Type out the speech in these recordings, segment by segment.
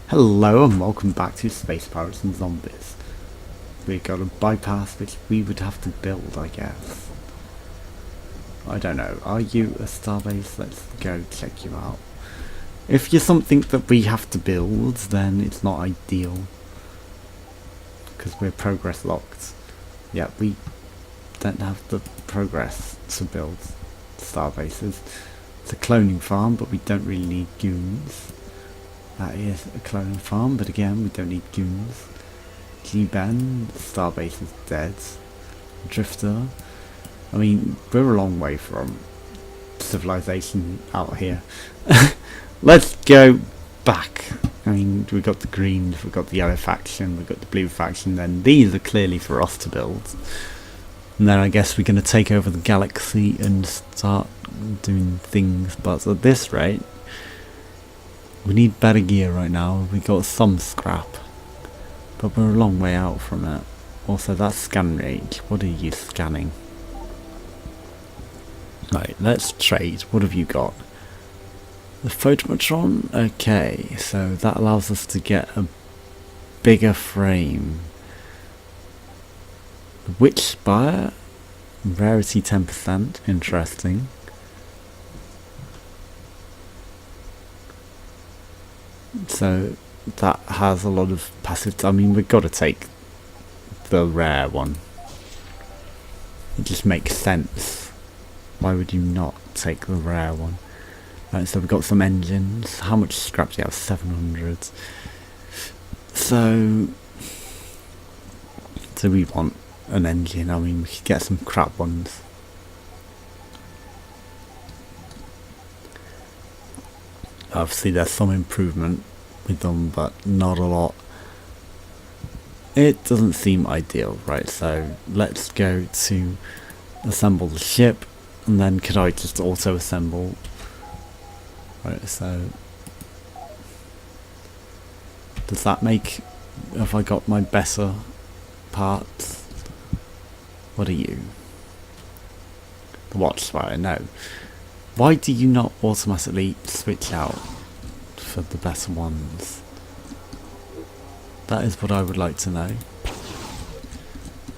Hello and welcome back to Space Pirates and Zombies. We got a bypass which we would have to build, I guess. I don't know, are you a starbase? Let's go check you out. If you're something that we have to build, then it's not ideal. Because we're progress locked. Yeah, we don't have the progress to build starbases. It's a cloning farm, but we don't really need goons. That is a cloning farm, but again, we don't need goons. G-Ben, Starbase is dead. Drifter. I mean, we're a long way from civilization out here. Let's go back. I mean, we've got the green, we've got the yellow faction, we've got the blue faction, then these are clearly for us to build. And then I guess we're going to take over the galaxy and start doing things, but at this rate, we need better gear right now. We got some scrap, but we're a long way out from it. Also, that's scan rate. What are you scanning? Right, let's trade. What have you got? The photometron? Okay, so that allows us to get a bigger frame. The witch spire? Rarity 10%. Interesting. So that has a lot of passive. I mean, we've got to take the rare one. It just makes sense. Why would you not take the rare one? Right, so we've got some engines. How much scrap do you have? 700. So do we want an engine? I mean, we could get some crap ones. Obviously there's some improvement with them, but not a lot. It doesn't seem ideal, right? So let's go to assemble the ship, and then could I just auto assemble? Right, so does that make, have I got my better parts? What are you? The watch spire, no. Why do you not automatically switch out for the better ones? That is what I would like to know.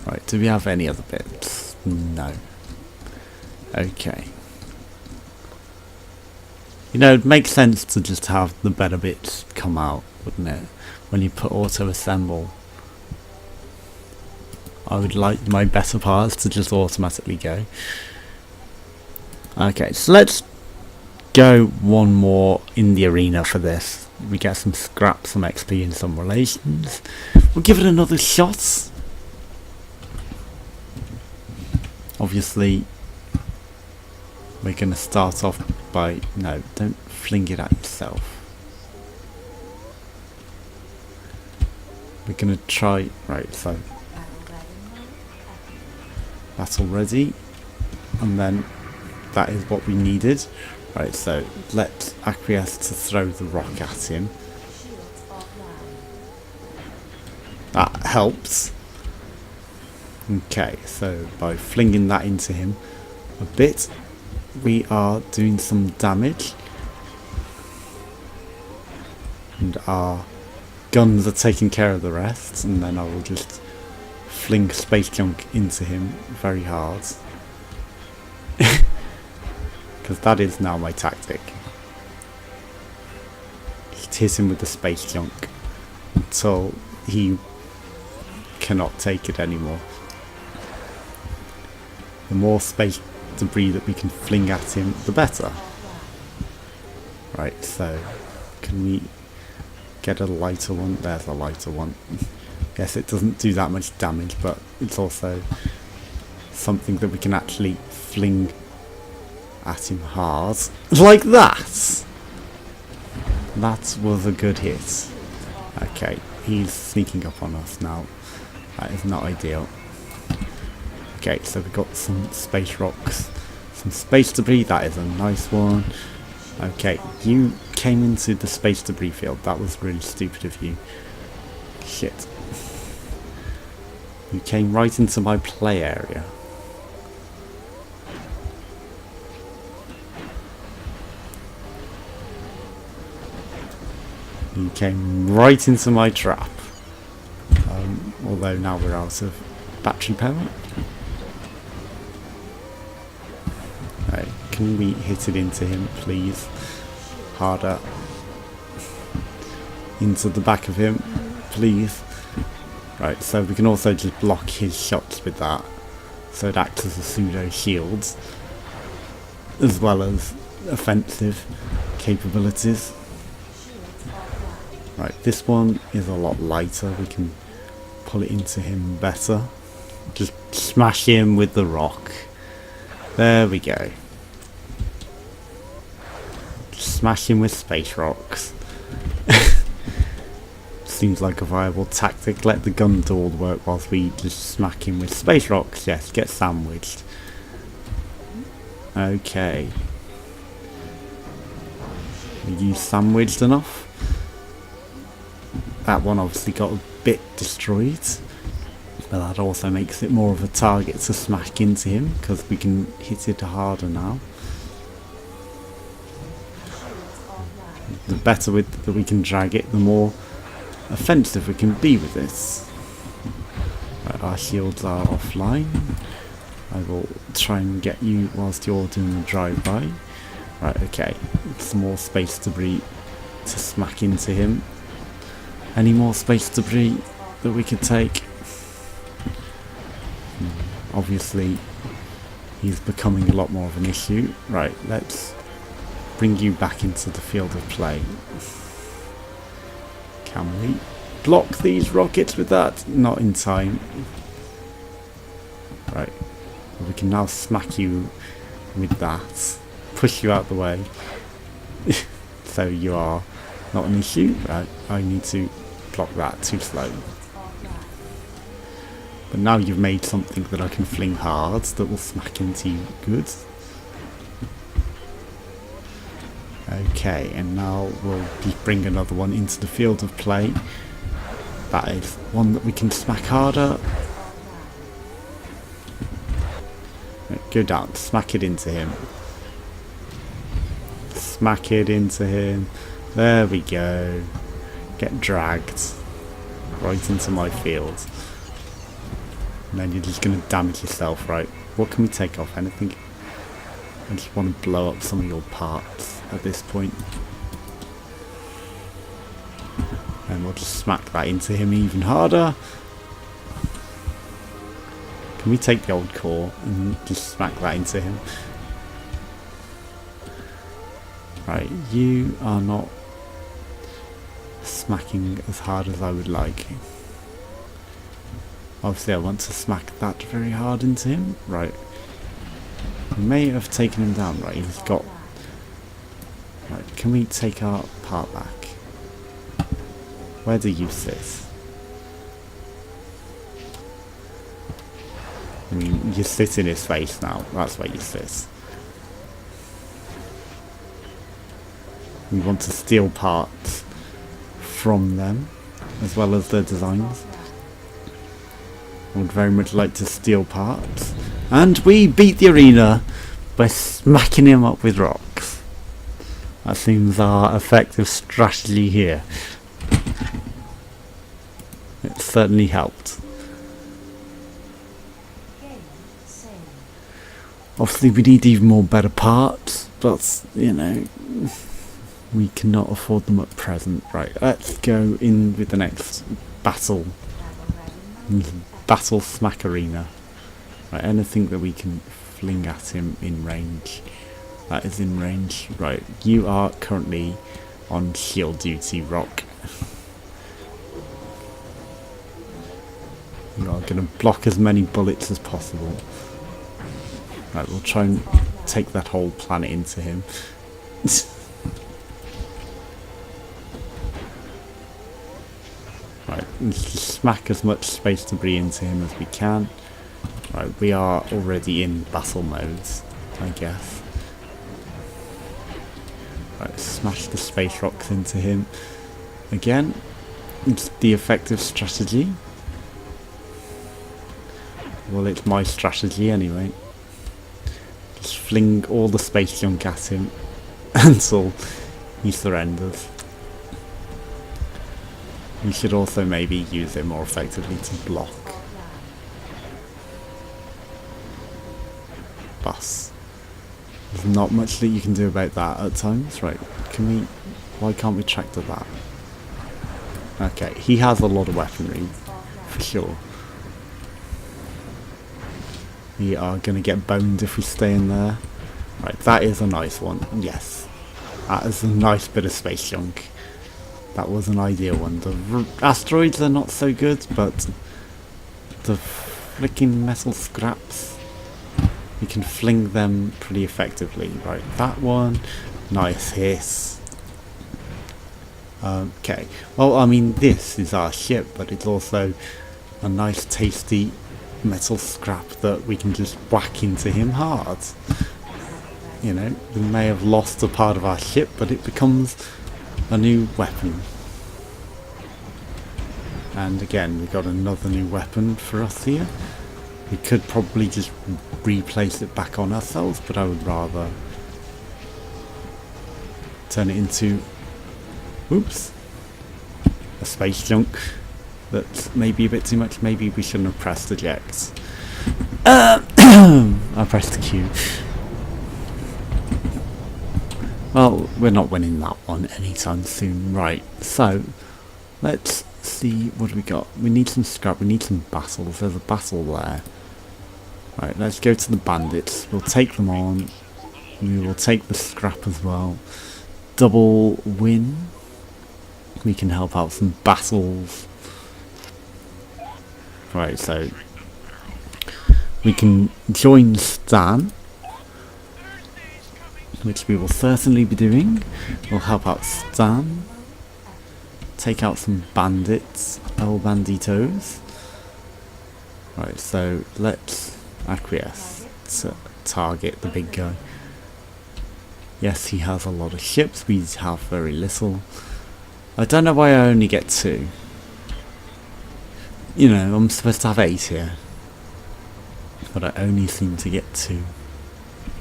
Right, do we have any other bits? No. Okay. You know, it makes sense to just have the better bits come out, wouldn't it? When you put auto assemble. I would like my better parts to just automatically go. Okay, so let's go one more in the arena for this. We get some scrap, some XP and some relations. We'll give it another shot. Obviously, we're going to start off by... No, don't fling it at yourself. We're going to try... Right, so... That's already. And then... That is what we needed. Right, so let's acquiesce to throw the rock at him. That helps. Okay, so by flinging that into him a bit, we are doing some damage. And our guns are taking care of the rest, and then I will just fling space junk into him very hard. Because that is now my tactic. Just hit him with the space junk until he cannot take it anymore. The more space debris that we can fling at him, the better. Right, so can we get a lighter one? There's a lighter one. Yes, it doesn't do that much damage, but it's also something that we can actually fling at him hard, like that. That was a good hit. Okay, he's sneaking up on us now. That is not ideal. Okay, so we've got some space rocks, some space debris. That is a nice one. Okay, you came into the space debris field. That was really stupid of you. Shit. You came right into my play area. He came right into my trap. Although now we're out of battery power. Right, can we hit it into him, please? Harder. Into the back of him, please. Right, so we can also just block his shots with that. So it acts as a pseudo shield, as well as offensive capabilities. Right, this one is a lot lighter. We can pull it into him better. Just smash him with the rock. There we go. Just smash him with space rocks. Seems like a viable tactic. Let the gun do all the work whilst we just smack him with space rocks. Yes, get sandwiched. Okay. Are you sandwiched enough? That one obviously got a bit destroyed. But that also makes it more of a target to smack into him, because we can hit it harder now. The better that we can drag it, the more offensive we can be with this. Right, our shields are offline. I will try and get you whilst you're doing the drive-by. Right, okay. Some more space debris to smack into him. Any more space debris that we could take? Obviously, he's becoming a lot more of an issue. Right, let's bring you back into the field of play. Can we block these rockets with that? Not in time. Right, we can now smack you with that. Push you out the way. So you are not an issue. Right, I need to block that. Too slow. But now you've made something that I can fling hard that will smack into you good. Okay, and now we'll just bring another one into the field of play. That is one that we can smack harder. Right, go down, smack it into him. Smack it into him. There we go. Get dragged right into my field. And then you're just going to damage yourself, right? What can we take off? Anything? I just want to blow up some of your parts at this point. And we'll just smack that into him even harder. Can we take the old core and just smack that into him? Right, you are not smacking as hard as I would like. Obviously I want to smack that very hard into him. Right. We may have taken him down, right? He's got... Right, can we take our part back? Where do you sit? I mean, you sit in his face now. That's where you sit. We want to steal parts from them, as well as their designs. I would very much like to steal parts. And we beat the arena by smacking him up with rocks. That seems our effective strategy here. It certainly helped. Obviously we need even more better parts, but you know, we cannot afford them at present. Right, let's go in with the next battle. Battle smack arena. Right, anything that we can fling at him in range. That is in range. Right, you are currently on shield duty, Rock. You are going to block as many bullets as possible. Right, we'll try and take that whole planet into him. Right, let's just smack as much space debris into him as we can. Right, we are already in battle modes, I guess. Right, smash the space rocks into him. Again, it's the effective strategy. Well, it's my strategy anyway. Just fling all the space junk at him until he surrenders. We should also maybe use it more effectively to block. Bus. There's not much that you can do about that at times, right? Can we... Why can't we tractor that? Okay, he has a lot of weaponry, for sure. We are going to get boned if we stay in there. Right, that is a nice one. Yes. That is a nice bit of space junk. That was an ideal one. The asteroids are not so good, but the flicking metal scraps, we can fling them pretty effectively. Right, that one. Nice hiss. Okay. Well, I mean, this is our ship, but it's also a nice tasty metal scrap that we can just whack into him hard. You know, we may have lost a part of our ship, but it becomes a new weapon. And again, we got another new weapon for us here. We could probably just replace it back on ourselves, but I would rather turn it into, oops, a space junk. That's maybe a bit too much. Maybe we shouldn't have pressed eject. I pressed Q. Well, we're not winning that one anytime soon. Right, so let's see, what do we got? We need some scrap, we need some battles. There's a battle there. Right, let's go to the bandits. We'll take them on. We will take the scrap as well. Double win. We can help out some battles. Right, so we can join Stan, which we will certainly be doing. We'll help out Stan. Take out some bandits, El Banditos. Right, so let's acquiesce to target the big guy. Yes, he has a lot of ships, we have very little. I don't know why I only get 2. You know, I'm supposed to have 8 here. But I only seem to get 2.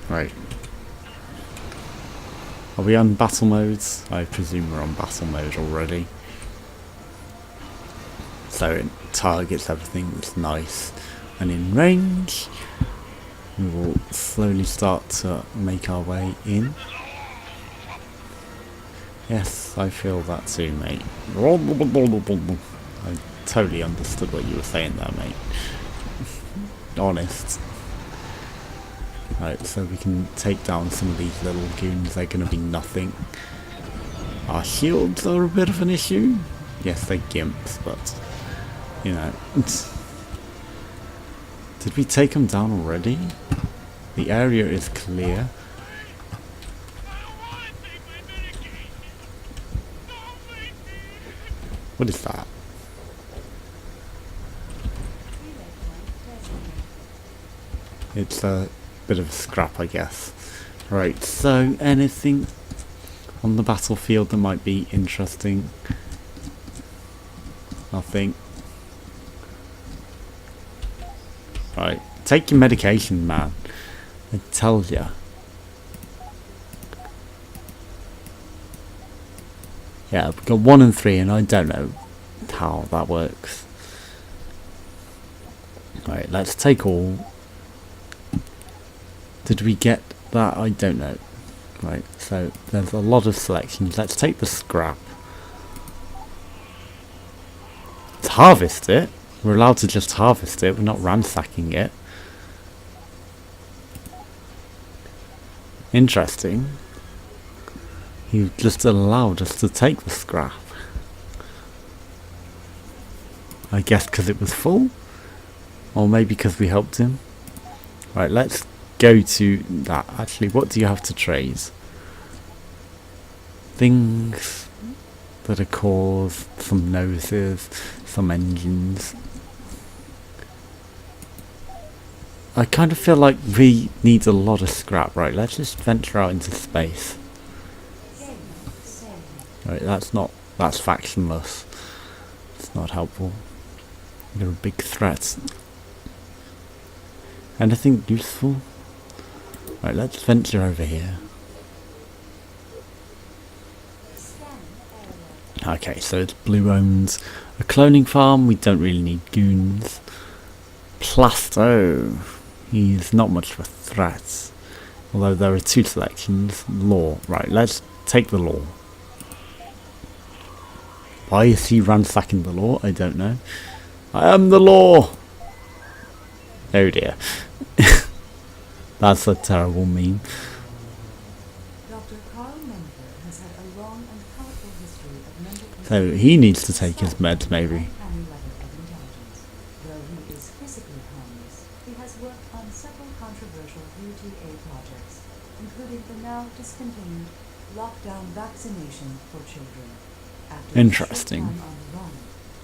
Right. Are we on battle modes? I presume we're on battle mode already. So it targets everything that's nice. And in range, we will slowly start to make our way in. Yes, I feel that too, mate. I totally understood what you were saying there, mate. Honest. Right, so we can take down some of these little goons. They're going to be nothing. Our shields are a bit of an issue. Yes, they're gimps, but, you know. Did we take them down already? The area is clear. What is that? It's a bit of a scrap, I guess. Right, so anything on the battlefield that might be interesting? Nothing. Right, take your medication, man. I tell ya. Yeah, we've got 1 and 3, and I don't know how that works. Right, let's take all. Did we get that? I don't know. Right, so there's a lot of selections. Let's take the scrap. Let's harvest it. We're allowed to just harvest it. We're not ransacking it. Interesting. He just allowed us to take the scrap. I guess because it was full? Or maybe because we helped him? Right, let's go to that. Actually, what do you have to trade? Things that are cores, some noses, some engines. I kind of feel like we need a lot of scrap. Right, let's just venture out into space. Right, that's factionless. It's not helpful. They're a big threat. Anything useful? Right, let's venture over here. Okay, so Blue owns a cloning farm. We don't really need goons. Plasto. He's not much of a threat. Although there are two selections. Law. Right, let's take the law. Why is he ransacking the law? I don't know. I am the law! Oh dear. That's a terrible meme. So he needs to take his meds maybe. Discontinued lockdown vaccination for children. Interesting.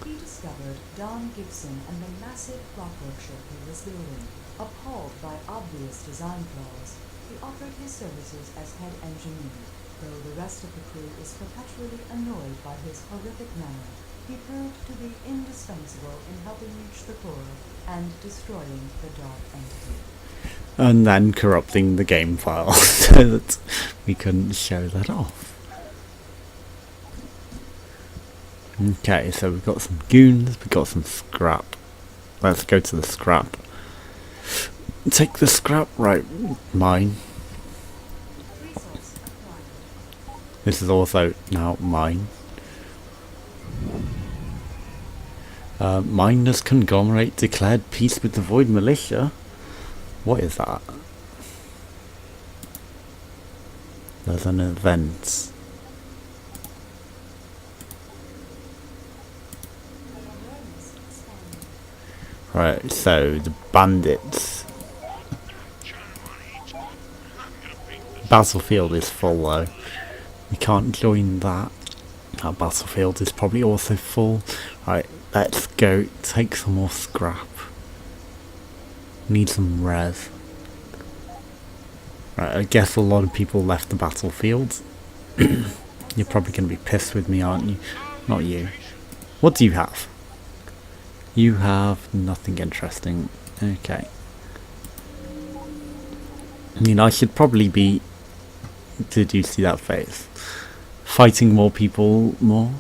He discovered Don Gibson and the massive clockwork ship he was building. Appalled by obvious design flaws, he offered his services as head engineer. Though the rest of the crew is perpetually annoyed by his horrific manner, he proved to be indispensable in helping reach the core and destroying the dark entity. And then corrupting the game file so that we couldn't show that off. Okay, so we've got some goons, we've got some scrap. Let's go to the scrap. Take the scrap, right, mine. This is also now mine. Miners Conglomerate declared peace with the Void Militia. What is that? There's an event. Right, so the bandits. Battlefield is full though. We can't join that. That battlefield is probably also full. Right, let's go take some more scrap. Need some res. Right, I guess a lot of people left the battlefield. You're probably going to be pissed with me, aren't you? Not you. What do you have? You have nothing interesting. Okay. I mean, I should probably be... Did you see that face? Fighting more people more.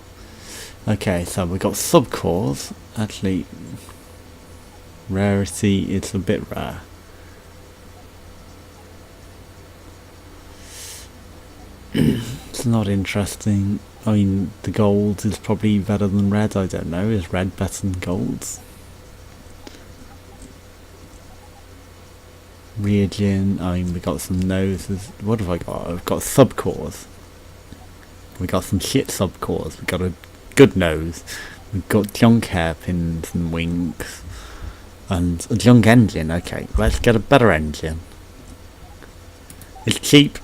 Okay, so we've got subcores. Actually... Rarity, it's a bit rare. It's not interesting. I mean, the gold is probably better than red, I don't know. Is red better than gold? Reagin, I mean, we got some noses. What have I got? I've got subcores. We got some shit subcores. We got a good nose. We've got junk hairpins and wings. And a junk engine. Okay, let's get a better engine. It's cheap.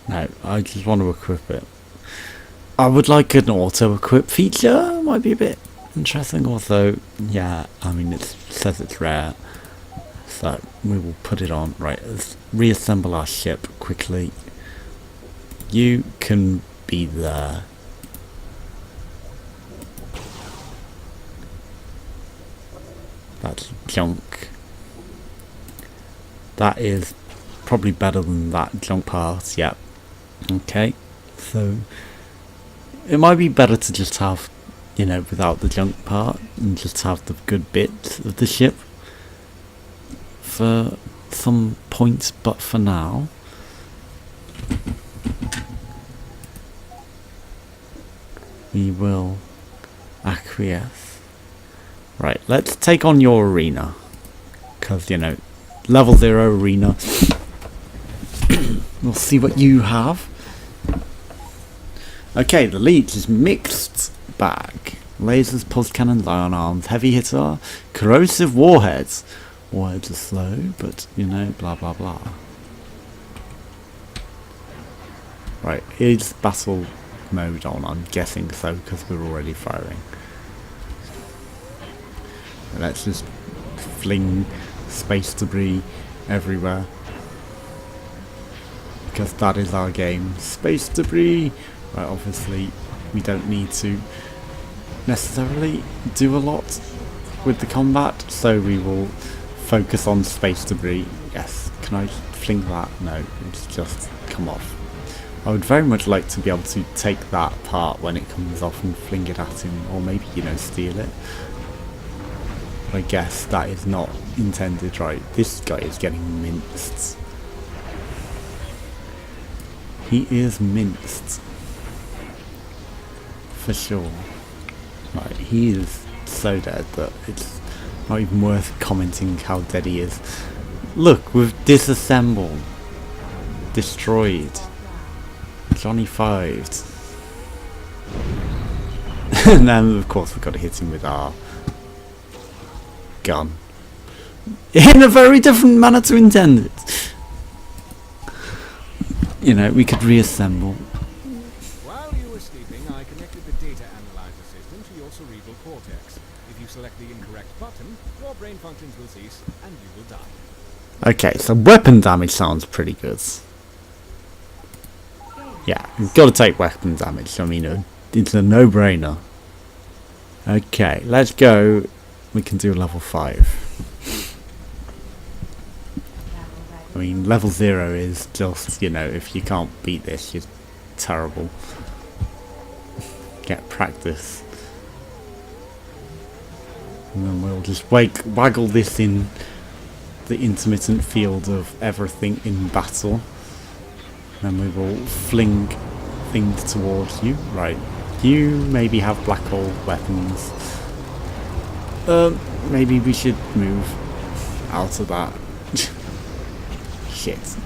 No, I just want to equip it. I would like an auto-equip feature. Might be a bit interesting. Also, yeah, I mean, it says it's rare. So, we will put it on. Right, let's reassemble our ship quickly. You can be there. That's junk. That is probably better than that junk part. Yep. Okay. So it might be better to just have, you know, without the junk part and just have the good bits of the ship for some points, but for now we will acquiesce. Right, let's take on your arena. Because, you know, level 0 arena. We'll see what you have. Okay, the lead is mixed bag. Lasers, pulse cannons, ion arms, heavy hitter, corrosive warheads. Warheads are slow, but, you know, blah blah blah. Right, is battle mode on? I'm guessing so, because we're already firing. Let's just fling space debris everywhere. Because that is our game. Space debris! Right, obviously we don't need to necessarily do a lot with the combat, so we will focus on space debris. Yes, can I fling that? No, it's just come off. I would very much like to be able to take that part when it comes off and fling it at him, or maybe, you know, steal it. But I guess that is not intended, right? This guy is getting minced. He is minced. For sure. Right, he is so dead that it's not even worth commenting how dead he is. Look, we've disassembled. Destroyed. Johnny 5'd. And then of course we've got to hit him with our gun. In a very different manner to intended. You know, we could reassemble. While you were sleeping, I connected the data analyzer system to your cerebral cortex. If you select the incorrect button, your brain functions will cease and you will die. Okay, so weapon damage sounds pretty good. Yeah, we've got to take weapon damage. I mean, it's a no-brainer. Okay, let's go. We can do level 5. I mean, level 0 is just, you know, if you can't beat this, you're terrible. Get practice. And then we'll just waggle this in the intermittent field of everything in battle. And we will fling things towards you. Right. You maybe have black hole weapons. Maybe we should move out of that. Shit.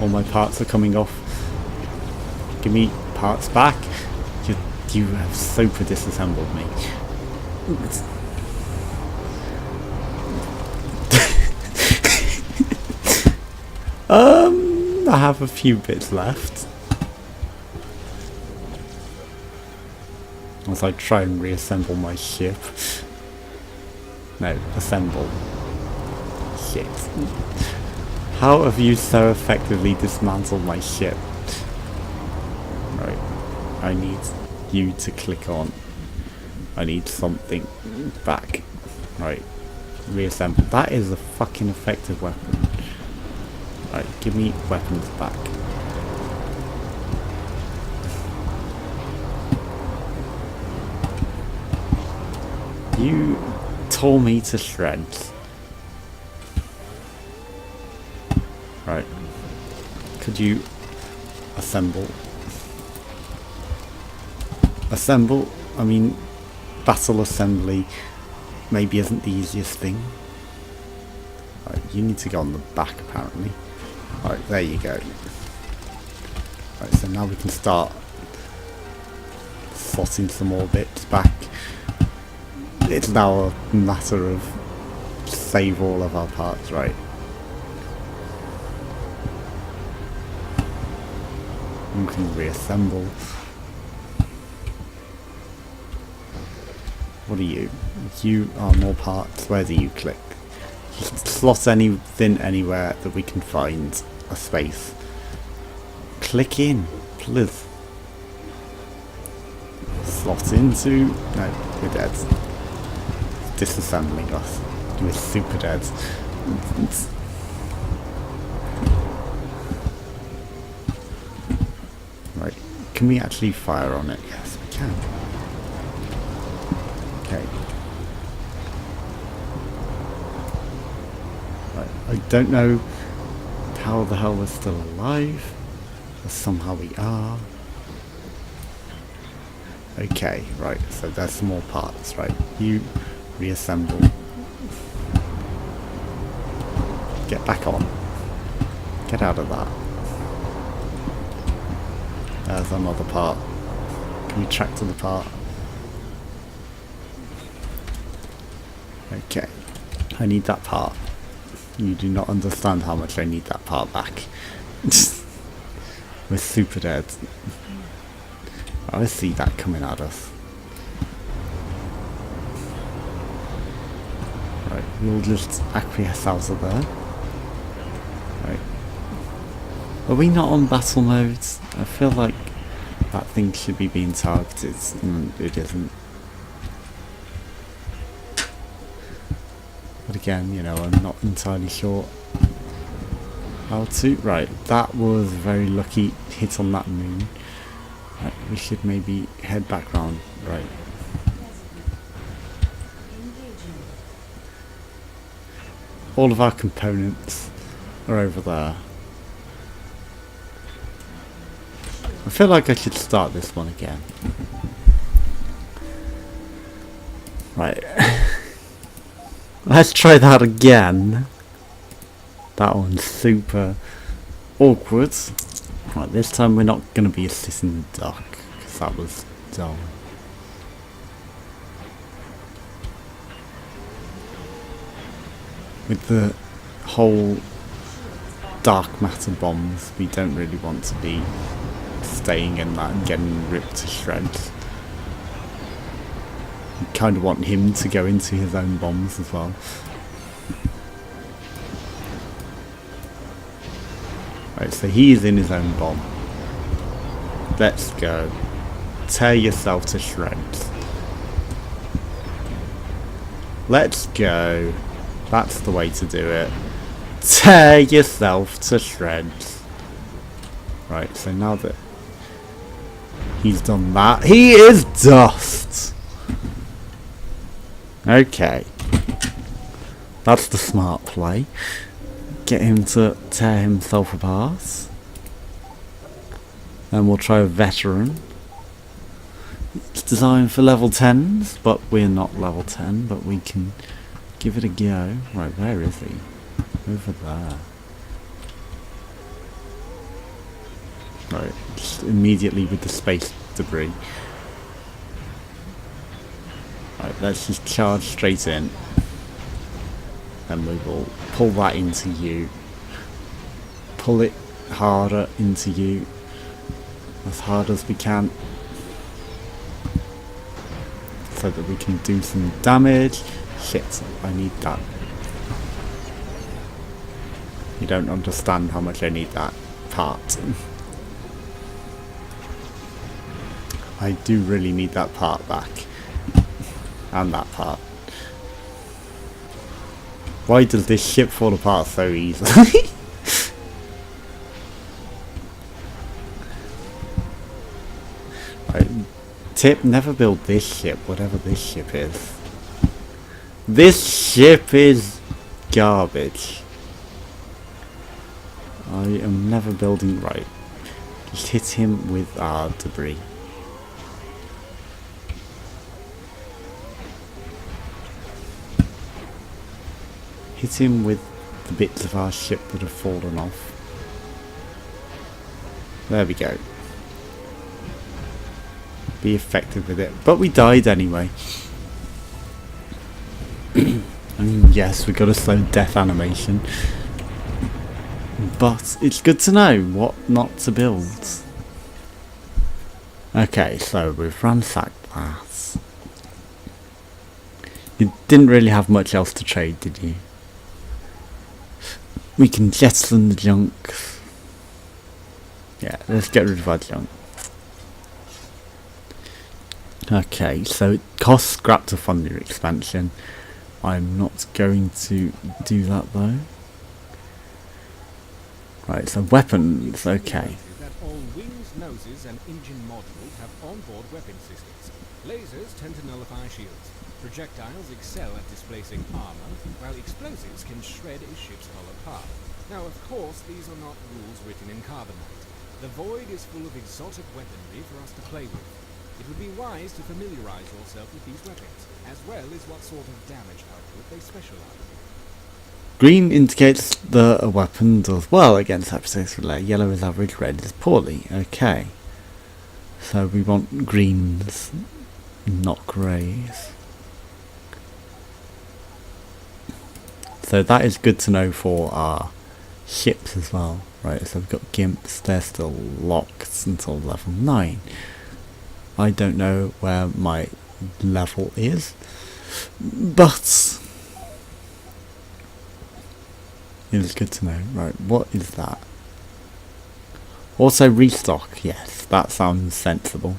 All my parts are coming off. Give me parts back. You have super disassembled me. I have a few bits left. As I try and reassemble my ship. No, assemble. Shit. How have you so effectively dismantled my ship? Right. I need you to click on. I need something back. Right. Reassemble. That is a fucking effective weapon. Right, give me weapons back. You tore me to shreds. Right. Could you assemble? Assemble? I mean, battle assembly maybe isn't the easiest thing. Right, you need to go on the back apparently. Right, there you go. Right, so now we can start slotting some more bits back. It's now a matter of save all of our parts, right? We can reassemble. What are you? You are more parts. Where do you click? Just slot anything anywhere that we can find a space. Click in, please. Slot into. No, we're dead. Disassembling us. We're super dead. Right, can we actually fire on it? Yes, we can. Okay. Right, I don't know how the hell we're still alive, but somehow we are. Okay, right, so there's some more parts, right? You reassemble. Get back on. Get out of that. There's another part. Can we track to the part? Okay. I need that part. You do not understand how much I need that part back. We're super dead. I see that coming at us. Right, we'll just acquiesce out of there. Right. Are we not on battle mode? I feel like that thing should be being targeted, and it isn't. But again, you know, I'm not entirely sure. How to? Right, that was a very lucky hit on that moon. Right, we should maybe head back round. Right. Engaging. All of our components are over there. I feel like I should start this one again. Right. Let's try that again. That one's super awkward. Right, this time we're not going to be assisting the duck, because that was dull. With the whole dark matter bombs, we don't really want to be staying in that and getting ripped to shreds. We kind of want him to go into his own bombs as well. Right, so he's in his own bomb. Let's go. Tear yourself to shreds. Let's go. That's the way to do it. Tear yourself to shreds. Right, so now that he's done that, he is dust! Okay. That's the smart play. Get him to tear himself apart. Then we'll try a veteran. It's designed for level 10s, but we're not level 10, but we can give it a go. Right, where is he? Over there. Right, just immediately with the space debris. Right, let's just charge straight in. And we will pull that into you. Pull it harder into you. As hard as we can. So that we can do some damage. Shit, I need that. You don't understand how much I need that part. I do really need that part back. And that part. Why does this ship fall apart so easily? Right. Tip, never build this ship, whatever this ship is. This ship is garbage. I am never building right. Just hit him with our debris. Hit him with the bits of our ship that have fallen off. There we go. Be effective with it. But we died anyway. I mean, yes, we got a slow death animation. But it's good to know what not to build. Okay, so we've ransacked that. You didn't really have much else to trade, did you? We can jettison the junk. Yeah, let's get rid of our junk. Okay, so it costs scrap to fund your expansion. I'm not going to do that though. Right, so weapons, okay. That all wings, noses, and engine modules have onboard weapon systems. Lasers tend to nullify shields. Projectiles excel at displacing armor, while explosives can shred a ship's hull apart. Now, of course, these are not rules written in carbonite. The void is full of exotic weaponry for us to play with. It would be wise to familiarize yourself with these weapons, as well as what sort of damage output they specialize in. Green indicates that a weapon does well against hypothetical relay. Yellow is average, red is poorly. Okay. So we want greens, not greys. So that is good to know for our ships as well. Right, so we've got Gimps, they're still locked until level 9. I don't know where my level is, but it is good to know. Right, what is that? Also restock, yes, that sounds sensible.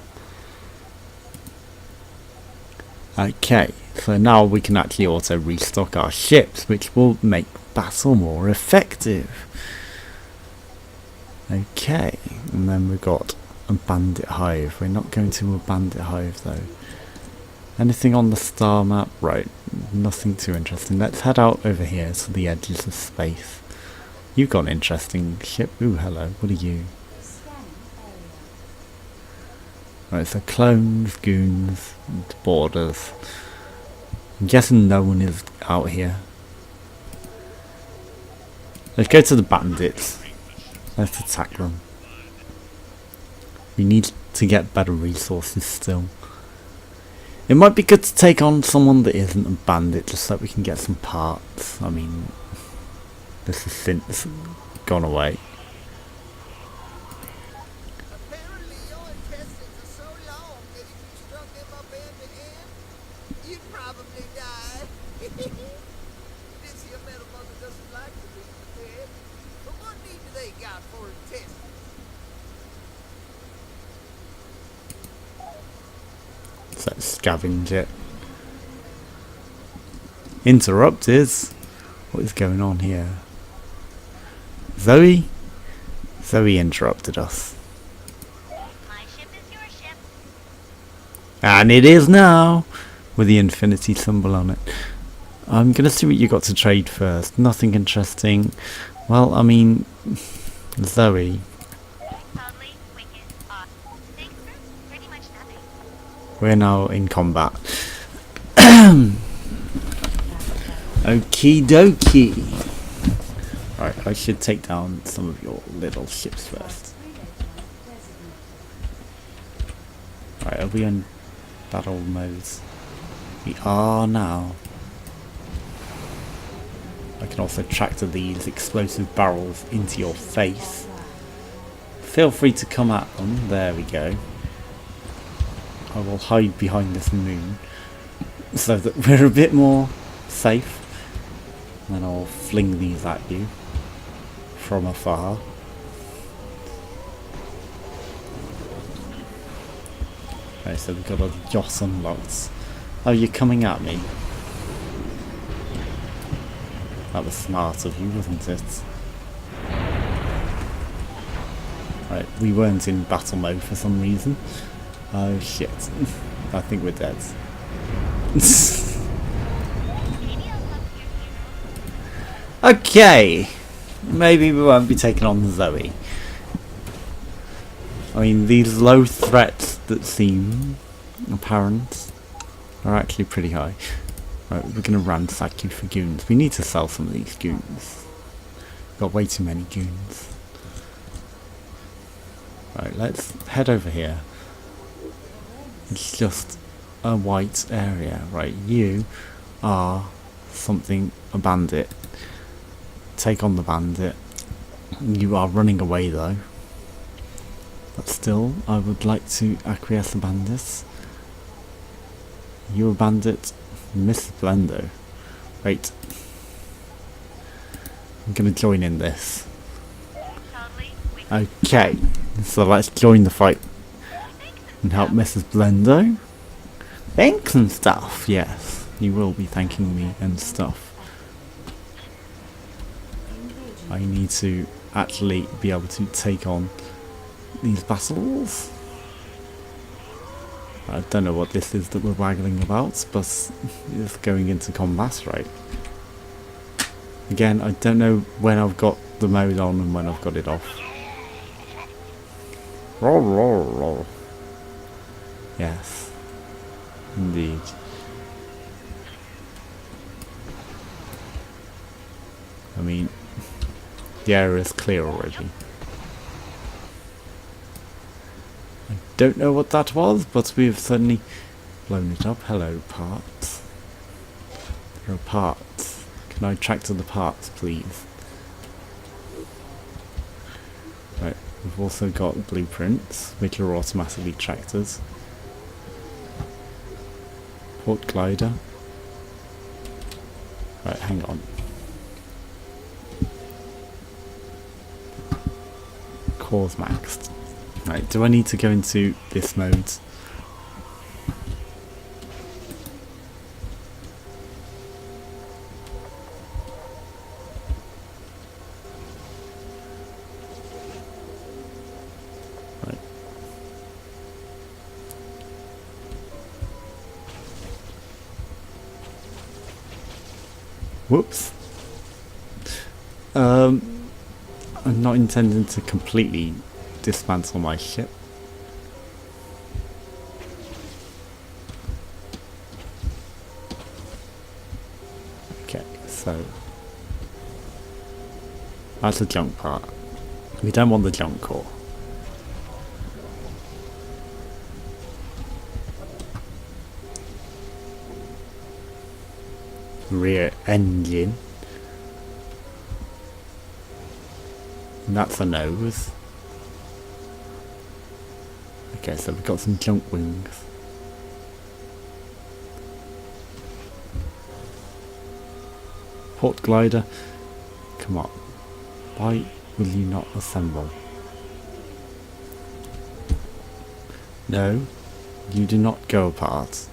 Okay, so now we can actually also restock our ships, which will make battle more effective. Okay, and then we've got a bandit hive. We're not going to a bandit hive though. Anything on the star map? Right, nothing too interesting. Let's head out over here to the edges of space. You've got an interesting ship. Ooh, hello. What are you? Right, so clones, goons, and boarders. I'm guessing no one is out here. Let's go to the bandits. Let's attack them. We need to get better resources still. It might be good to take on someone that isn't a bandit just so that we can get some parts. I mean, this has since gone away. Apparently your intestines are so long that if you struck them up hand to hand, you'd probably die. This here metal mother doesn't like to be prepared. But what need do they got for intestines? So let's scavenge it. Interrupted? What is going on here? Zoe? Zoe interrupted us. My ship is your ship. And it is now! With the infinity symbol on it. I'm gonna see what you got to trade first. Nothing interesting. Well, I mean, Zoe. Totally wicked awesome. Thanks for pretty much nothing. We're now in combat. Okie dokie. Right, I should take down some of your little ships first. Right, are we on battle modes? We are now. I can also tractor these explosive barrels into your face. Feel free to come at them. There we go. I will hide behind this moon so that we're a bit more safe. And then I'll fling these at you from afar. Okay, so we've got a yacht unlocked. Oh, you're coming at me. That was smart of you, wasn't it? Right, we weren't in battle mode for some reason. Oh shit. I think we're dead. Maybe I'll help your hero. Okay. Maybe we won't be taking on Zoe. I mean, these low threats that seem apparent are actually pretty high. Right, we're going to ransack you for goons. We need to sell some of these goons. Got way too many goons. Right, let's head over here. It's just a white area. Right, you are something, a bandit. Take on the bandit. You are running away though. But still, I would like to acquiesce the bandits. You're a bandit. Miss Blendo. Wait. I'm gonna join in this. Totally wicked. Okay. So let's join the fight. And help Mrs. Blendo. Thanks and stuff, yes. You will be thanking me and stuff. I need to actually be able to take on these vassals. I don't know what this is that we're waggling about, but it's going into combat, right? Again, I don't know when I've got the mode on and when I've got it off. Roll, roll, roll. Yes, indeed. I mean, the area is clear already. I don't know what that was, but we've certainly blown it up. Hello, parts. There are parts. Can I tractor the parts, please? Right, we've also got blueprints, which are automatically tractors. Port glider. Right, hang on. Cores maxed. Right, do I need to go into this mode? Whoops. I'm not intending to completely dismantle my ship. Okay, so that's the junk part. We don't want the junk core. Rear engine. And that's a nose. Okay, so we've got some junk wings. Port glider. Come on. Why will you not assemble? No, you do not go apart.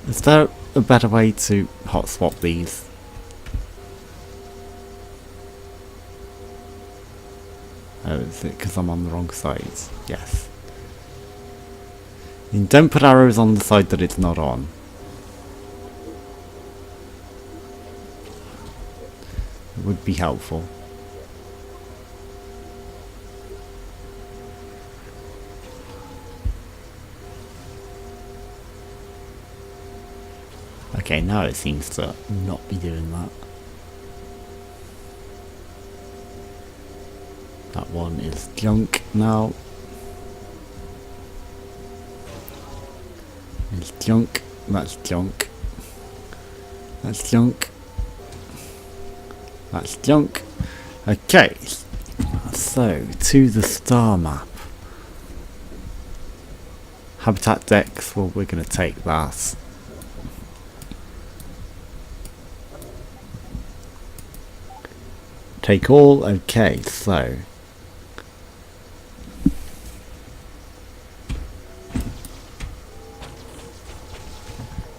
Is there a better way to hot swap these? Oh, is it because I'm on the wrong side? Yes. And don't put arrows on the side that it's not on. It would be helpful. Okay, now it seems to not be doing that. That one is junk now. It's junk. That's junk. That's junk. That's junk. Okay. So, to the star map. Habitat decks, well, we're going to take that. Take all. Okay, so.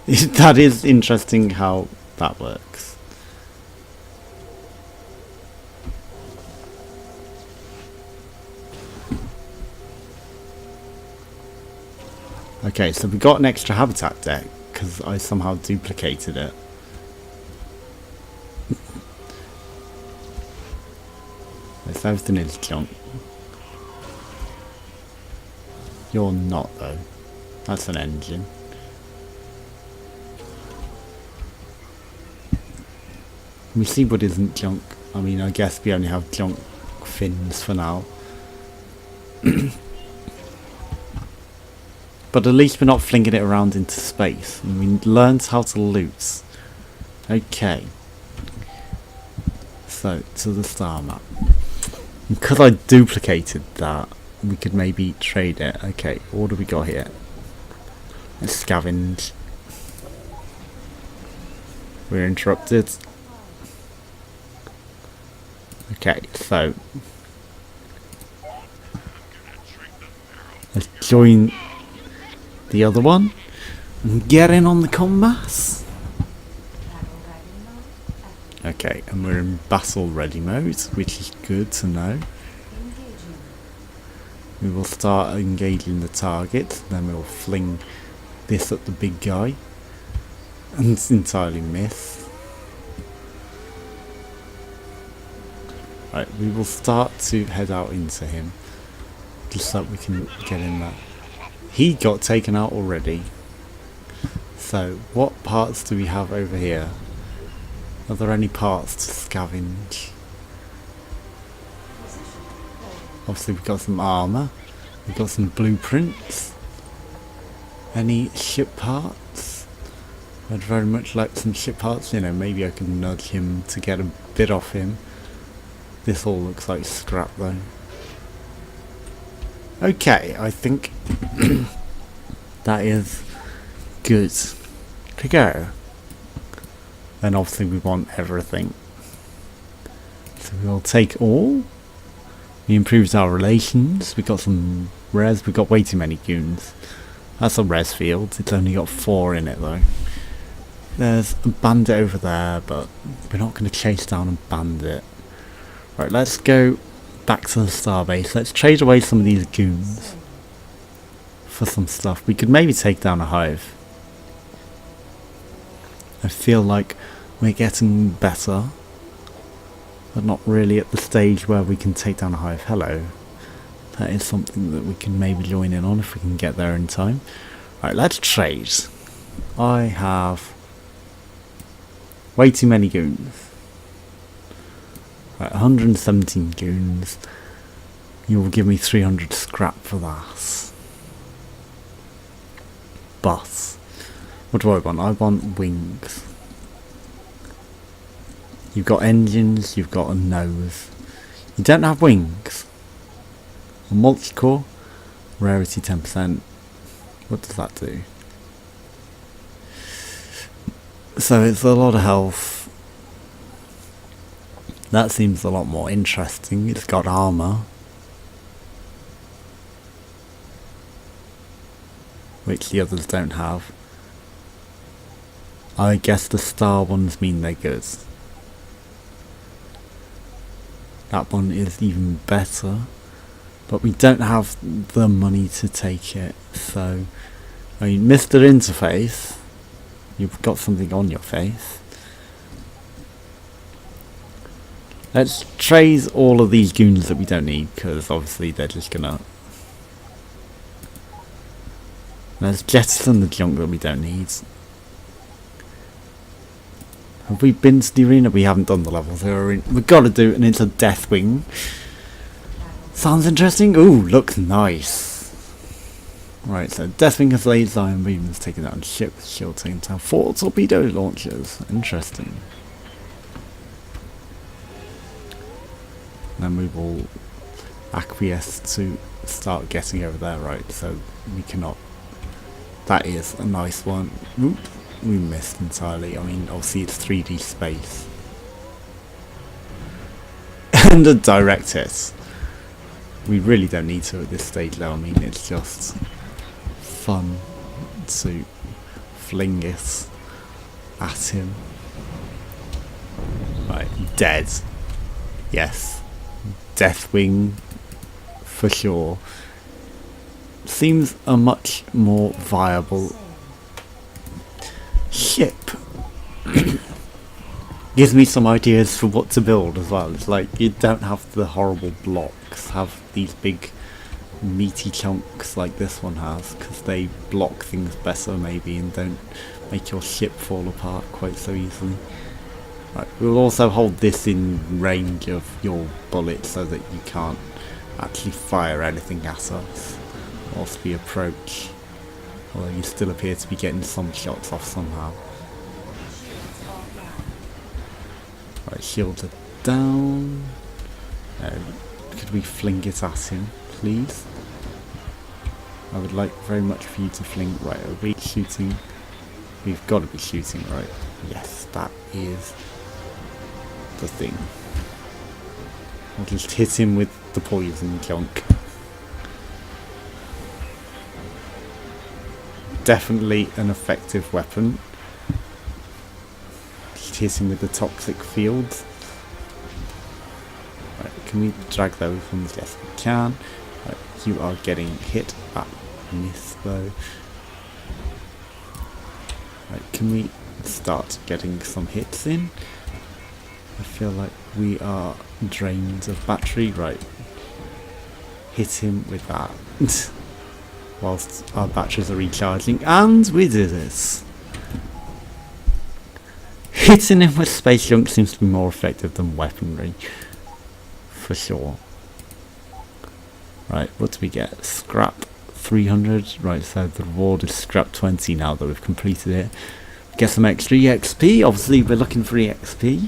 That is interesting how that works. Okay, so we got an extra habitat deck because I somehow duplicated it. This everything is junk. You're not though. That's an engine. Let me see what isn't junk. I mean, I guess we only have junk fins for now. But at least we're not flinging it around into space. And we learned how to loot. Okay. So, to the star map. Because I duplicated that, we could maybe trade it. Okay, what do we got here? Let's scavenge. We're interrupted. Okay, so let's join the other one and get in on the combat. Okay, and we're in battle ready mode, which is good to know. We will start engaging the target, then we'll fling this at the big guy and entirely miss. Right, we will start to head out into him, just so we can get in there. He got taken out already. So, what parts do we have over here? Are there any parts to scavenge? Obviously we've got some armour, we've got some blueprints. Any ship parts? I'd very much like some ship parts, you know, maybe I can nudge him to get a bit off him. This all looks like scrap though. Okay, I think that is good to go. And obviously we want everything. So we'll take all. We improved our relations. We got some res. We got way too many goons. That's a res field. It's only got 4 in it though. There's a bandit over there, but we're not going to chase down a bandit. Right, let's go back to the starbase. Let's trade away some of these goons for some stuff. We could maybe take down a hive. I feel like we're getting better, but not really at the stage where we can take down a hive. Hello. That is something that we can maybe join in on if we can get there in time. Right, let's trade. I have way too many goons. Right, 117 goons. You will give me 300 scrap for that. But what do I want? I want wings. You've got engines, you've got a nose. You don't have wings. A multi-core, rarity 10%. What does that do? So it's a lot of health. That seems a lot more interesting. It's got armour, which the others don't have. I guess the star ones mean they're good. That one is even better, but we don't have the money to take it. So, I mean, Mr. Interface, you've got something on your face. Let's trade all of these goons that we don't need, because obviously they're just gonna... Let's jettison the junk that we don't need. Have we been to the arena? We haven't done the level 0 arena. We've got to do it, and it's a Deathwing. Sounds interesting. Ooh, looks nice. Right, so Deathwing has laser iron beams taking down ships, shield taking down 4 torpedo launchers. Interesting. Then we will acquiesce to start getting over there, right? So we cannot. That is a nice one. Oop, we missed entirely. I mean, obviously it's 3D space. And a direct hit. We really don't need to at this stage though. I mean, it's just fun to fling it at him. Right, dead. Yes. Deathwing for sure. Seems a much more viable ship. Gives me some ideas for what to build as well. It's like you don't have the horrible blocks, have these big meaty chunks like this one has, because they block things better maybe and don't make your ship fall apart quite so easily. Right, we'll also hold this in range of your bullet so that you can't actually fire anything at us whilst we approach, although you still appear to be getting some shots off somehow. Right, shields are down. Could we fling it at him, please? I would like very much for you to fling. Right, are we shooting? We've got to be shooting, right? Yes, that is the thing. I'll just hit him with the poison junk. Definitely an effective weapon. Just hit him with the toxic field. Right, can we drag those ones? Yes, we can. Right, you are getting hit. Miss though. Right, can we start getting some hits in? I feel like we are drained of battery. Right, hit him with that whilst our batteries are recharging, and we did it. Hitting him with space junk seems to be more effective than weaponry, for sure. Right, what do we get? Scrap 300. Right, so the reward is scrap 20 now that we've completed it. Get some extra EXP. Obviously we're looking for EXP.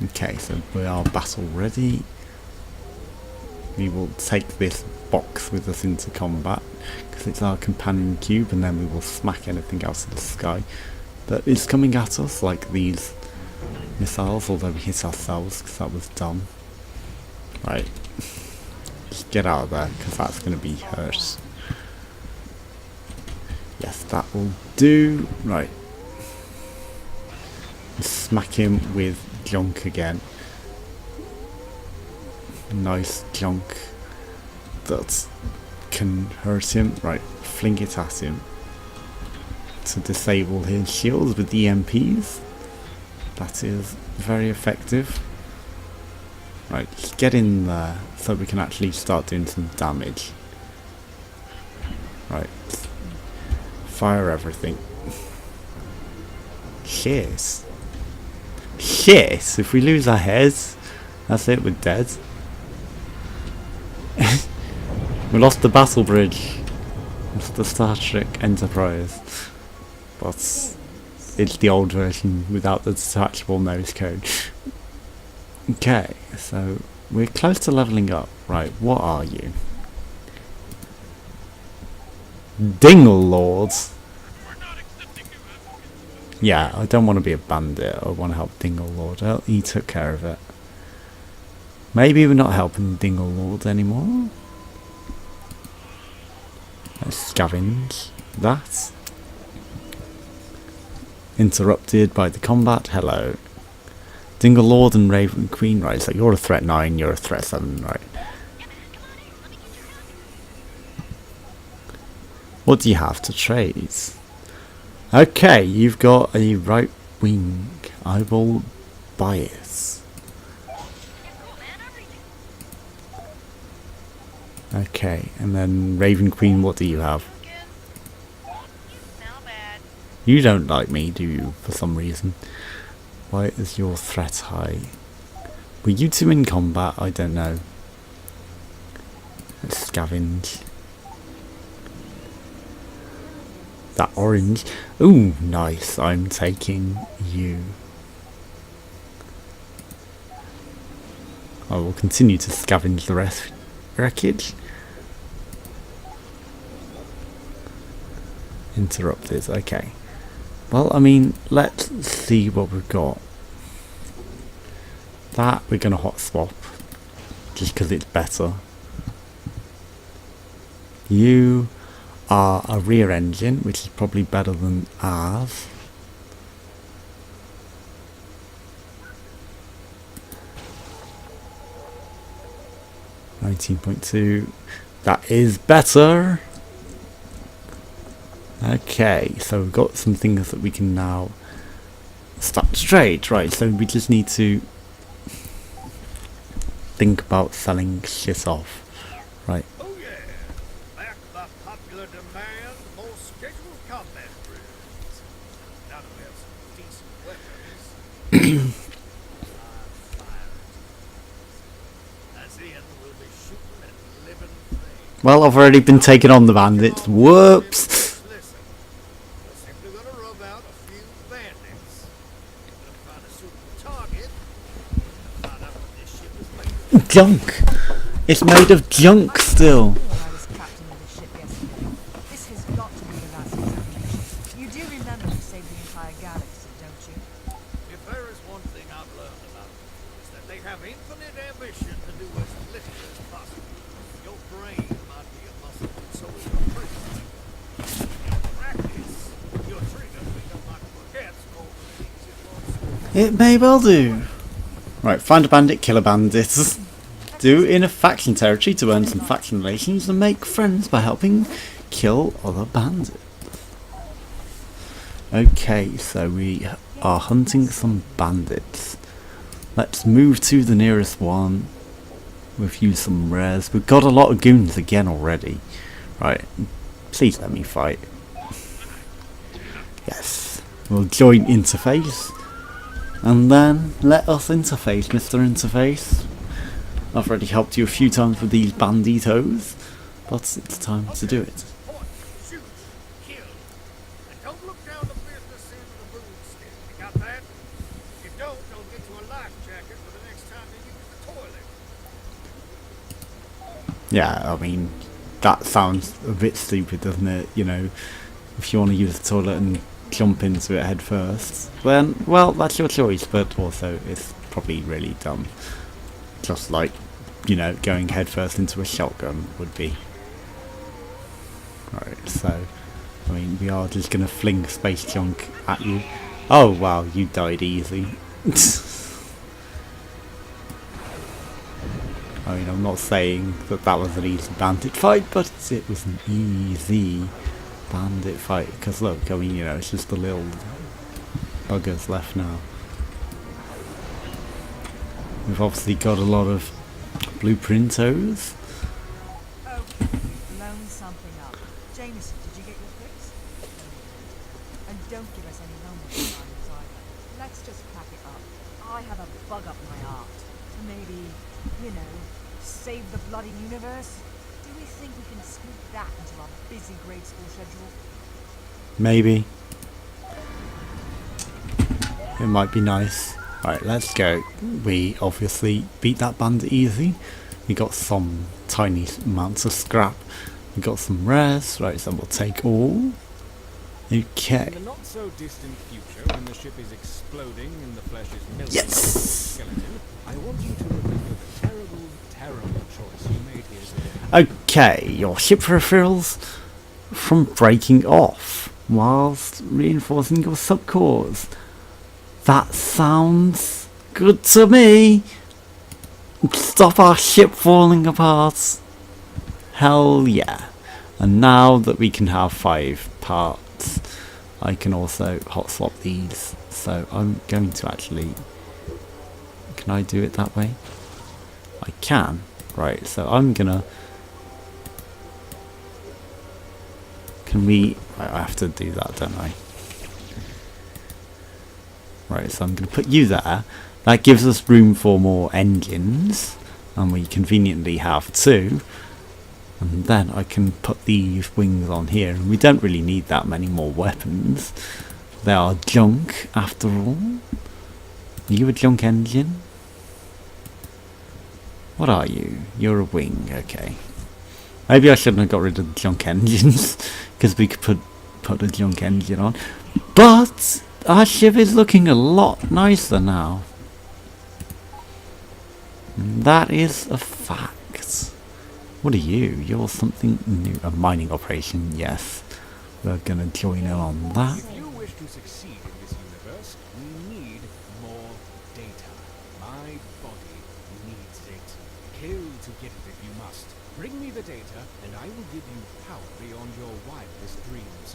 Okay, so we are battle ready. We will take this box with us into combat because it's our companion cube, and then we will smack anything else in the sky that is coming at us, like these missiles, although we hit ourselves because that was dumb. Right, just get out of there because that's going to be hurt. Yes, that will do. Right, smack him with junk again. Nice junk that can hurt him. Right, fling it at him to disable his shields with the EMPs. That is very effective. Right, just get in there so we can actually start doing some damage. Right, fire everything. Shit. Shit, if we lose our heads, that's it, we're dead. We lost the battle bridge. It's the Star Trek Enterprise. But it's the old version without the detachable nose cone. Okay, so we're close to leveling up. Right, what are you? Dingle Lords? Yeah, I don't want to be a bandit. I want to help Dingle Lord. Well, he took care of it. Maybe we're not helping Dingle Lord anymore. Let's scavenge that. Interrupted by the combat. Hello. Dingle Lord and Raven Queen, right? So you're a threat 9, you're a threat 7, right? What do you have to trade? Okay, you've got a right wing. I will buy it. Okay, and then Raven Queen, what do you have? You smell bad. You don't like me, do you, for some reason? Why is your threat high? Were you two in combat? I don't know. Let's scavenge. That orange. Ooh, nice. I'm taking you. I will continue to scavenge the wreckage. Interrupted. Okay. Well, I mean, let's see what we've got. That we're going to hot swap. Just because it's better. You are a rear engine, which is probably better than ours. $19.2. That is better. Okay, so we've got some things that we can now start to trade. Right, so we just need to think about selling shit off. Right. Oh yeah, back by popular demand, more scheduled combat drills. Now that we have some decent weapons, as in we'll be shooting at living things. Well, I've already been taking on the bandits. Whoops. Listen, we're simply gonna rub out a few bandits. We're gonna find a suitable target. Find out what this ship is made of. Junk. It's made of junk still. I was captain of the ship yesterday. This has got to be the last examination. You do remember to save the entire galaxy, don't you? If there is one thing I've learned about them, it's that they have infinite ambition to do as little as possible. Your brain might be a muscle and so is your trigger. In practice, your trigger finger might forget all the things it wants. It may well do. Right, find a bandit, kill a bandit. Do in a faction territory to earn some faction relations and make friends by helping kill other bandits. Okay, so we are hunting some bandits. Let's move to the nearest one. We've used some rares. We've got a lot of goons again already. Right, please let me fight. Yes, we'll join interface. And then let us interface, Mr. Interface. I've already helped you a few times with these banditos, but it's time to do it. Point, shoot, kill. And don't look down the business end of the boomstick. You got that? If you don't, they'll get you a life jacket for the next time you use the toilet. Yeah, I mean, that sounds a bit stupid, doesn't it? You know, if you want to use the toilet and jump into it head first, then, well, that's your choice, but also it's probably really dumb. Just like, you know, going head first into a shotgun would be. Right, so, I mean, we are just going to fling space junk at you. Oh, wow, you died easy. I mean, I'm not saying that that was an easy bandit fight, but it was an easy bandit fight. Because look, I mean, you know, it's just the little buggers left now. We've obviously got a lot of blueprintos. Okay, we've blown something up. Jameson, did you get your fix? And don't give us any homework assignments either. Let's just pack it up. I have a bug up my arse. To maybe, you know, save the bloody universe. Do we think we can sneak that into our busy grade school schedule? Maybe. It might be nice. Right, let's go. We obviously beat that bandit easy. We got some tiny amounts of scrap. We got some rares. Right, so we'll take all. Okay. In the not so distant future, when the ship is exploding and the flesh is melting Yes! into a skeleton, I want you to remember the terrible, terrible choice you made here today. Okay, your ship refills from breaking off whilst reinforcing your subcores. That sounds good to me. Stop our ship falling apart. Hell yeah. And now that we can have 5 parts, I can also hot swap these. So I'm going to actually... Can I do it that way? I can. Right, so I'm gonna... Can we... I have to do that, don't I? Right, so I'm going to put you there. That gives us room for more engines, and we conveniently have 2. And then I can put these wings on here, and we don't really need that many more weapons. They are junk, after all. Are you a junk engine? What are you? You're a wing, okay. Maybe I shouldn't have got rid of the junk engines, because we could put a junk engine on. But our ship is looking a lot nicer now. And that is a fact. What are you? You're something new. A mining operation, yes. We're gonna join in on that. If you wish to succeed in this universe, we need more data. My body needs it. Kill to get it if you must. Bring me the data, and I will give you power beyond your wildest dreams.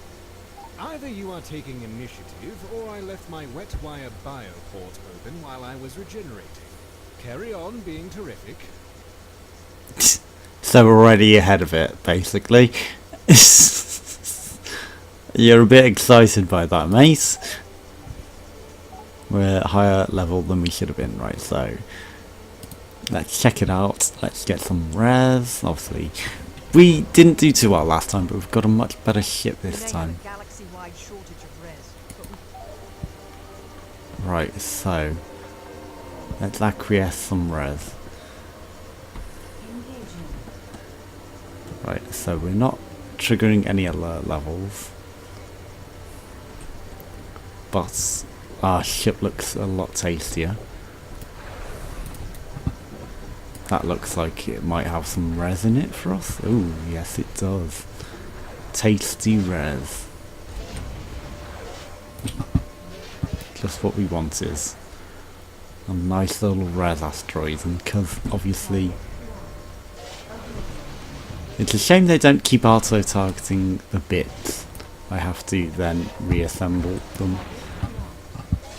Either you are taking initiative, or I left my wet wire bioport open while I was regenerating. Carry on being terrific. So we're already ahead of it, basically. You're a bit excited by that, mate. We're at higher level than we should have been, right? So let's check it out. Let's get some rares. Obviously, we didn't do too well last time, but we've got a much better ship this time. Galaxy-wide shortage of res, but Right, so let's acquiesce some res. Right, so we're not triggering any alert levels, but our ship looks a lot tastier. That looks like it might have some res in it for us. Ooh, yes it does. Tasty res. Just what we want is a nice little res asteroid, and because obviously it's a shame they don't keep auto-targeting the bits. I have to then reassemble them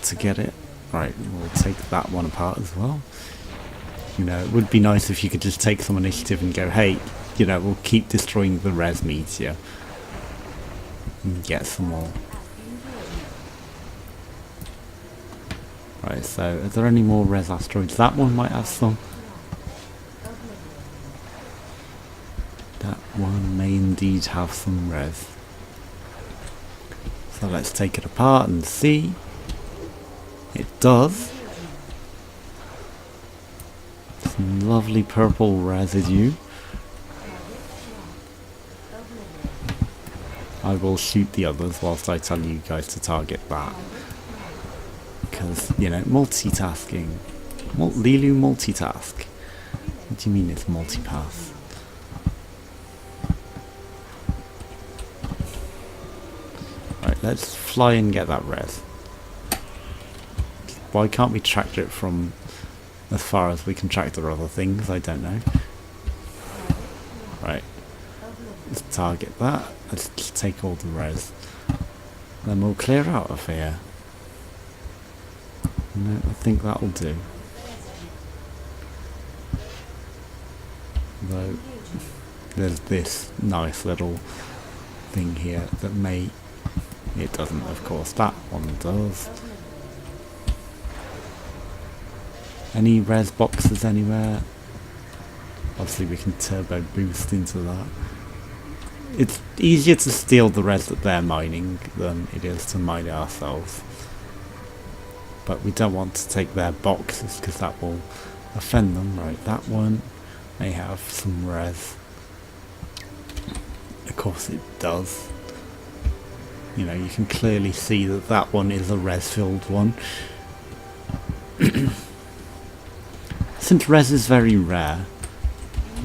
to get it. Right, we'll take that one apart as well. You know, it would be nice if you could just take some initiative and go, hey, you know, we'll keep destroying the res meteor and get some more. Right, so are there any more res asteroids? That one might have some. That one may indeed have some res. So let's take it apart and see. It does. Some lovely purple residue. I will shoot the others whilst I tell you guys to target that. Because, you know, multitasking. Lilu multitask. What do you mean it's multipath? Right, let's fly and get that res. Why can't we track it from As far as we can track the other things, I don't know. Right. Let's target that. Let's just take all the res. Then we'll clear out of here. No, I think that'll do. Though there's this nice little thing here that may... It doesn't, of course. That one does. Any res boxes anywhere? Obviously we can turbo boost into that. It's easier to steal the res that they're mining than it is to mine it ourselves. But we don't want to take their boxes because that will offend them. Right, that one may have some res. Of course it does. You know, you can clearly see that that one is a res filled one. Since res is very rare,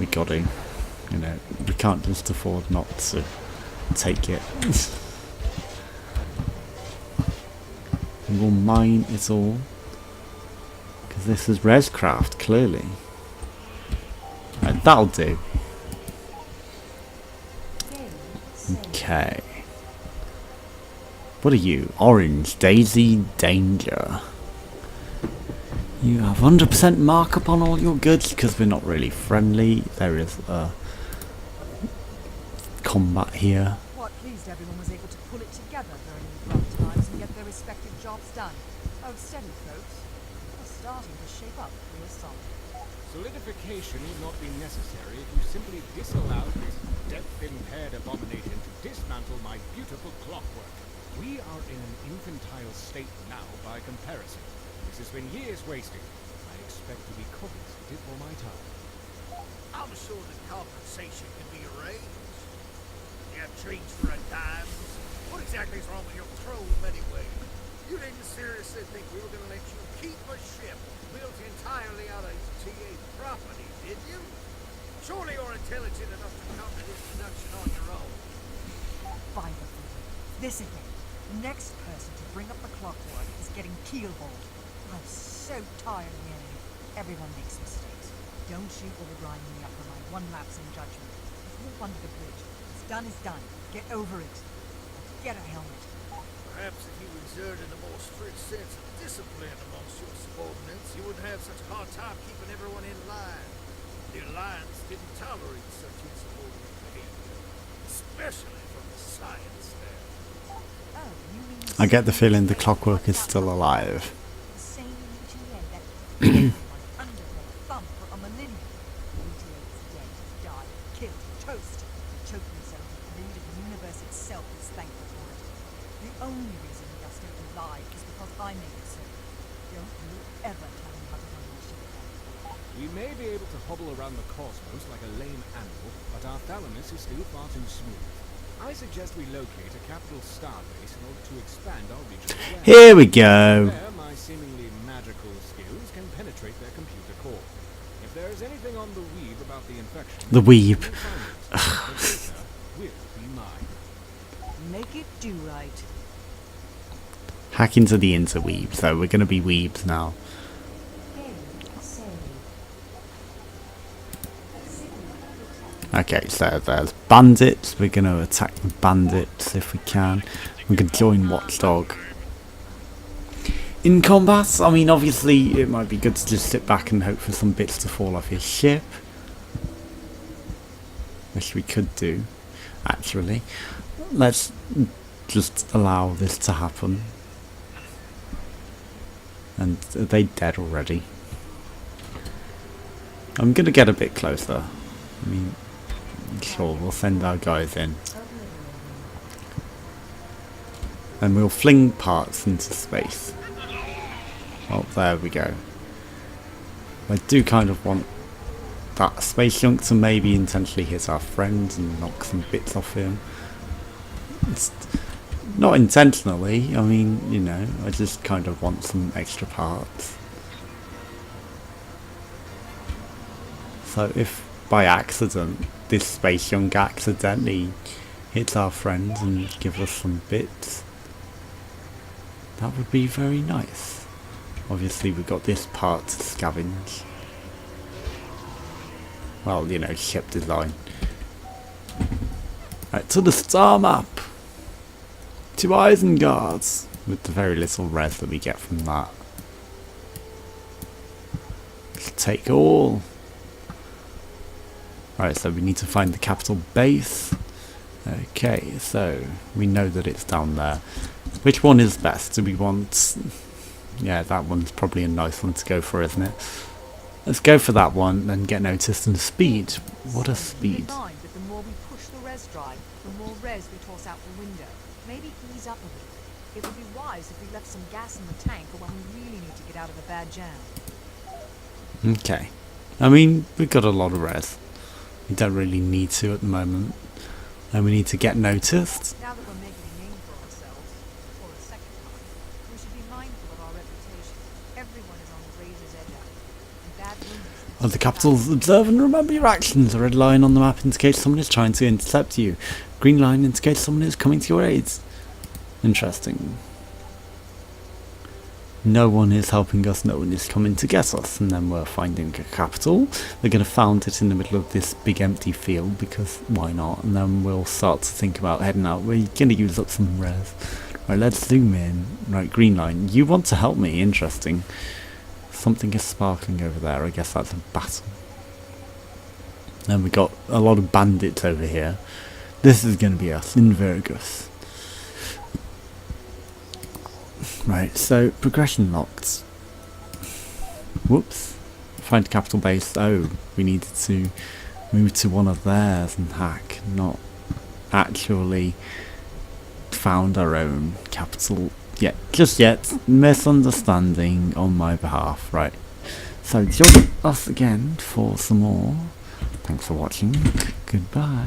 we got to, you know, we can't just afford not to take it. We'll mine it all, because this is rescraft, clearly. Right, that'll do. Okay. What are you? Orange, Daisy, Danger. You have 100% markup on all your goods because we're not really friendly. There is combat here. Quite pleased everyone was able to pull it together during these rough times and get their respective jobs done. Oh, steady, folks. We're starting to shape up real solid. Solidification would not be necessary if you simply disallowed this depth-impaired abomination to dismantle my beautiful clockwork. We are in an infantile state now by comparison. This has been years wasted. I expect to be compensated for my time. I'm sure the compensation can be arranged. You have change for a dime. What exactly is wrong with your throne anyway? You didn't seriously think we were going to let you keep a ship built entirely out of ETA property, did you? Surely you're intelligent enough to come to this production on your own. Fine, this again. The next person to bring up the clockwork is getting keelhauled. I'm so tired of hearing it. Everyone makes mistakes. Don't you all grind me up for my one lapse in judgment. It's all under the bridge. What's done is done. Get over it. Get a helmet. Perhaps if you exerted a more strict sense of discipline amongst your subordinates, you wouldn't have such a hard time keeping everyone in line. The Alliance didn't tolerate such insubordinate behavior, especially from the science staff. Oh, you mean I get the feeling the clockwork is still alive. the same ETA that everyone under their thumb for a millennium. ETA is dead, died, killed, toast. Choked themselves with greed of the universe itself is thankful for it. The only reason we are still alive is because I made it so. Don't you ever tell me how to run my ship again. We may be able to hobble around the cosmos like a lame animal, but our thalamus is still far too smooth. I suggest we locate a capital starbase in order to expand our regional awareness. Here we go. There, my seemingly magical skills can penetrate their computer core. If there is anything on the weeb about the infection, The weeb. you'll find it. The data will be mine. Make it do right. Hack into the interweeb, so we're going to be weebs now. Okay, so there's bandits. We're going to attack the bandits if we can. We can join Watchdog. In combat, I mean, obviously it might be good to just sit back and hope for some bits to fall off his ship. Which we could do, actually. Let's just allow this to happen. And are they dead already? I'm going to get a bit closer. I mean, sure, we'll send our guys in. And we'll fling parts into space. Oh, there we go. I do kind of want that space junk to maybe intentionally hit our friend and knock some bits off him. It's not intentionally, I mean, you know, I just kind of want some extra parts. So if by accident this space junk accidentally hits our friends and gives us some bits, that would be very nice. Obviously we've got this part to scavenge. Well, you know, ship design. Right, to the star map! To Isengard! With the very little res that we get from that. Let's take all. Right, so we need to find the capital base. Okay, so we know that it's down there. Which one is best? Do we want... Yeah, that one's probably a nice one to go for, isn't it? Let's go for that one and get noticed. And speed. What a speed. Mind that the more we push the res drive, the more res we toss out the window. Maybe ease up a bit. It would be wise if we left some gas in the tank for when we really need to get out of a bad jam. Okay. I mean, we've got a lot of res. We don't really need to at the moment. And we need to get noticed. Now that we're making a name for ourselves, for a second time, we should be mindful of our reputation. Everyone is on the razor's edge out there, and bad rumors... Of the capitals, observe and remember your actions. A red line on the map indicates someone is trying to intercept you. Green line indicates someone is coming to your aid. Interesting. No one is helping us, no one is coming to get us. And then we're finding a capital. We're going to found it in the middle of this big empty field, because why not? And then we'll start to think about heading out. We're going to use up some res. Right, let's zoom in. Right, green line. You want to help me, interesting. Something is sparkling over there, I guess that's a battle. And we got a lot of bandits over here. This is going to be us in Virgus. Right, so progression locked. Whoops. Find capital base. Oh, we needed to move to one of theirs and hack, not actually found our own capital yet. Just yet. Misunderstanding on my behalf. Right. So join us again for some more. Thanks for watching. Goodbye.